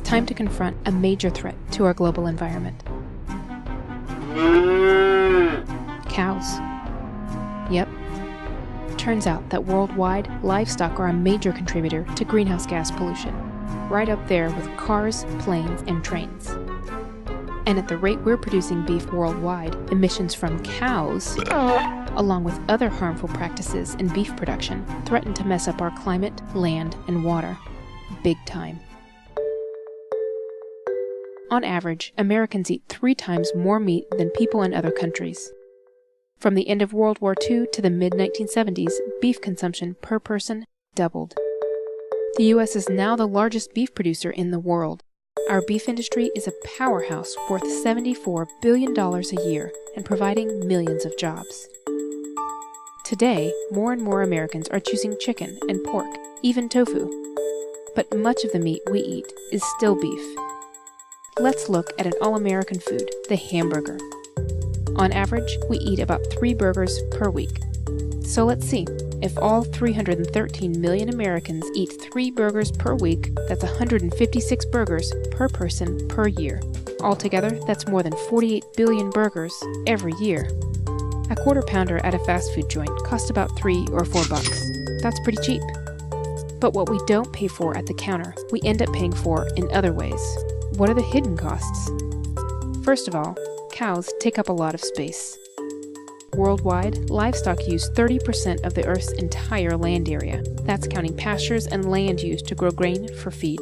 time to confront a major threat to our global environment. Cows. Yep. Turns out that worldwide, livestock are a major contributor to greenhouse gas pollution, right up there with cars, planes, and trains. And at the rate we're producing beef worldwide, emissions from cows, along with other harmful practices in beef production, threaten to mess up our climate, land, and water. Big time. On average, Americans eat 3 times more meat than people in other countries. From the end of World War II to the mid-1970s, beef consumption per person doubled. The U.S. is now the largest beef producer in the world. Our beef industry is a powerhouse worth $74 billion a year and providing millions of jobs. Today, more and more Americans are choosing chicken and pork, even tofu. But much of the meat we eat is still beef. Let's look at an all-American food, the hamburger. On average, we eat about 3 burgers per week. So let's see. If all 313 million Americans eat 3 burgers per week, that's 156 burgers per person per year. Altogether, that's more than 48 billion burgers every year. A quarter pounder at a fast food joint costs about $3 or $4. That's pretty cheap. But what we don't pay for at the counter, we end up paying for in other ways. What are the hidden costs? First of all, cows take up a lot of space. Worldwide, livestock use 30% of the Earth's entire land area. That's counting pastures and land used to grow grain for feed.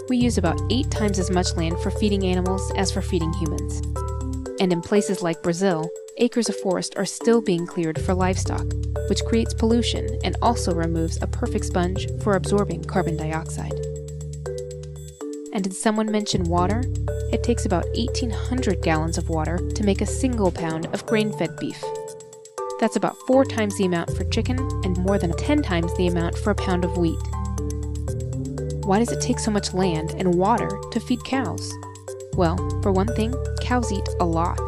We use about 8 times as much land for feeding animals as for feeding humans. And in places like Brazil, acres of forest are still being cleared for livestock, which creates pollution and also removes a perfect sponge for absorbing carbon dioxide. And did someone mention water? It takes about 1,800 gallons of water to make a single pound of grain-fed beef. That's about 4 times the amount for chicken and more than 10 times the amount for a pound of wheat. Why does it take so much land and water to feed cows? Well, for one thing, cows eat a lot.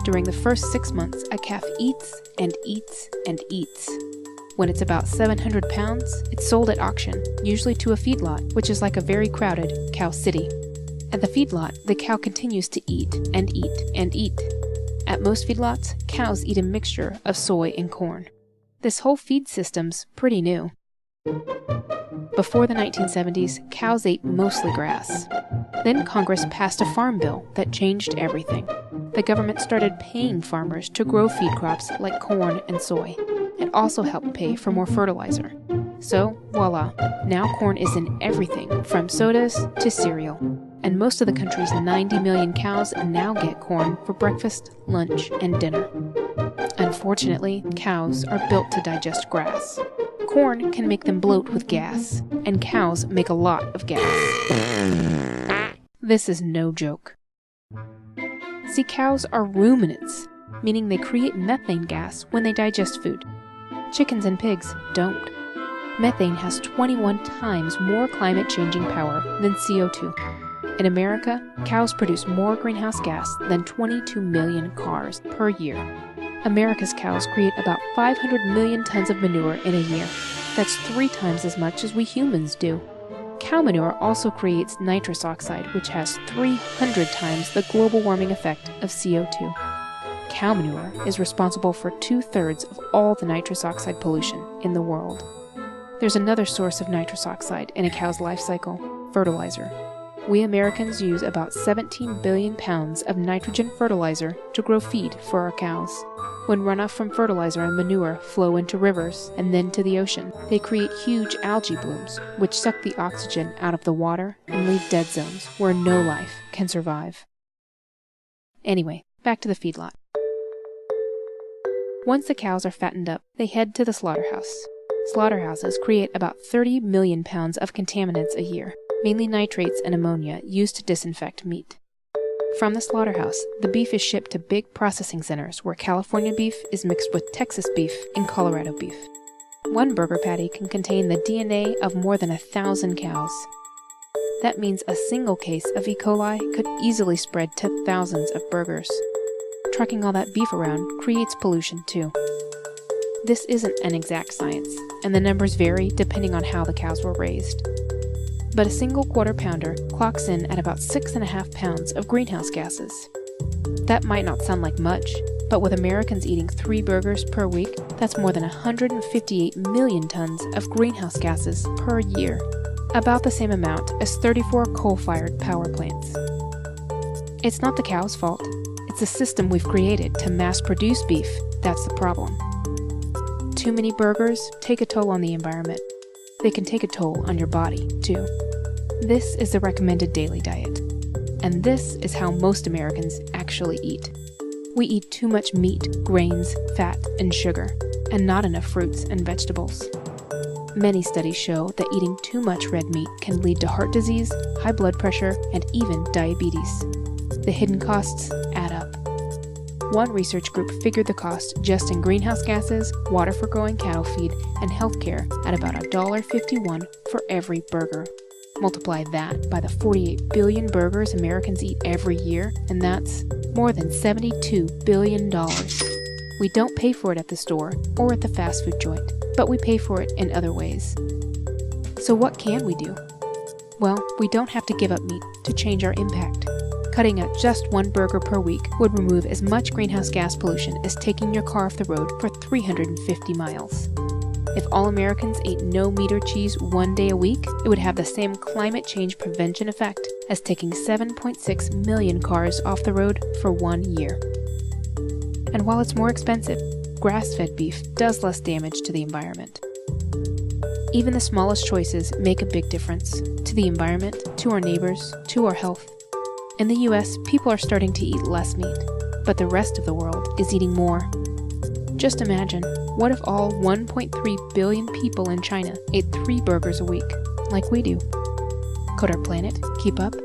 During the first 6 months, a calf eats and eats and eats. When it's about 700 pounds, it's sold at auction, usually to a feedlot, which is like a very crowded cow city. At the feedlot, the cow continues to eat and eat and eat. At most feedlots, cows eat a mixture of soy and corn. This whole feed system's pretty new. Before the 1970s, cows ate mostly grass. Then Congress passed a farm bill that changed everything. The government started paying farmers to grow feed crops like corn and soy. It also helped pay for more fertilizer. So, voila, now corn is in everything from sodas to cereal. And most of the country's 90 million cows now get corn for breakfast, lunch, and dinner. Unfortunately, cows are built to digest grass. Corn can make them bloat with gas, and cows make a lot of gas. This is no joke. See, cows are ruminants, meaning they create methane gas when they digest food. Chickens and pigs don't. Methane has 21 times more climate-changing power than CO2. In America, cows produce more greenhouse gas than 22 million cars per year. America's cows create about 500 million tons of manure in a year. That's 3 times as much as we humans do. Cow manure also creates nitrous oxide, which has 300 times the global warming effect of CO2. Cow manure is responsible for 2/3 of all the nitrous oxide pollution in the world. There's another source of nitrous oxide in a cow's life cycle: fertilizer. We Americans use about 17 billion pounds of nitrogen fertilizer to grow feed for our cows. When runoff from fertilizer and manure flow into rivers and then to the ocean, they create huge algae blooms, which suck the oxygen out of the water and leave dead zones where no life can survive. Anyway, back to the feedlot. Once the cows are fattened up, they head to the slaughterhouse. Slaughterhouses create about 30 million pounds of contaminants a year, mainly nitrates and ammonia used to disinfect meat. From the slaughterhouse, the beef is shipped to big processing centers where California beef is mixed with Texas beef and Colorado beef. One burger patty can contain the DNA of more than 1,000 cows. That means a single case of E. coli could easily spread to thousands of burgers. Trucking all that beef around creates pollution too. This isn't an exact science, and the numbers vary depending on how the cows were raised. but a single quarter pounder clocks in at about 6.5 pounds of greenhouse gases. That might not sound like much, but with Americans eating 3 burgers per week, that's more than 158 million tons of greenhouse gases per year, about the same amount as 34 coal-fired power plants. It's not the cow's fault. It's the system we've created to mass-produce beef that's the problem. Too many burgers take a toll on the environment. They can take a toll on your body, too. This is the recommended daily diet. And this is how most Americans actually eat. We eat too much meat, grains, fat, and sugar, and not enough fruits and vegetables. Many studies show that eating too much red meat can lead to heart disease, high blood pressure, and even diabetes. The hidden costs add up. One research group figured the cost just in greenhouse gases, water for growing cattle feed, and healthcare at about $1.51 for every burger. Multiply that by the 48 billion burgers Americans eat every year, and that's more than $72 billion. We don't pay for it at the store or at the fast food joint, but we pay for it in other ways. So what can we do? Well, we don't have to give up meat to change our impact. Cutting out just 1 burger per week would remove as much greenhouse gas pollution as taking your car off the road for 350 miles. If all Americans ate no meat or cheese 1 day a week, it would have the same climate change prevention effect as taking 7.6 million cars off the road for 1 year. And while it's more expensive, grass-fed beef does less damage to the environment. Even the smallest choices make a big difference to the environment, to our neighbors, to our health. In the US, people are starting to eat less meat, but the rest of the world is eating more. Just imagine, what if all 1.3 billion people in China ate 3 burgers a week, like we do? Could our planet keep up?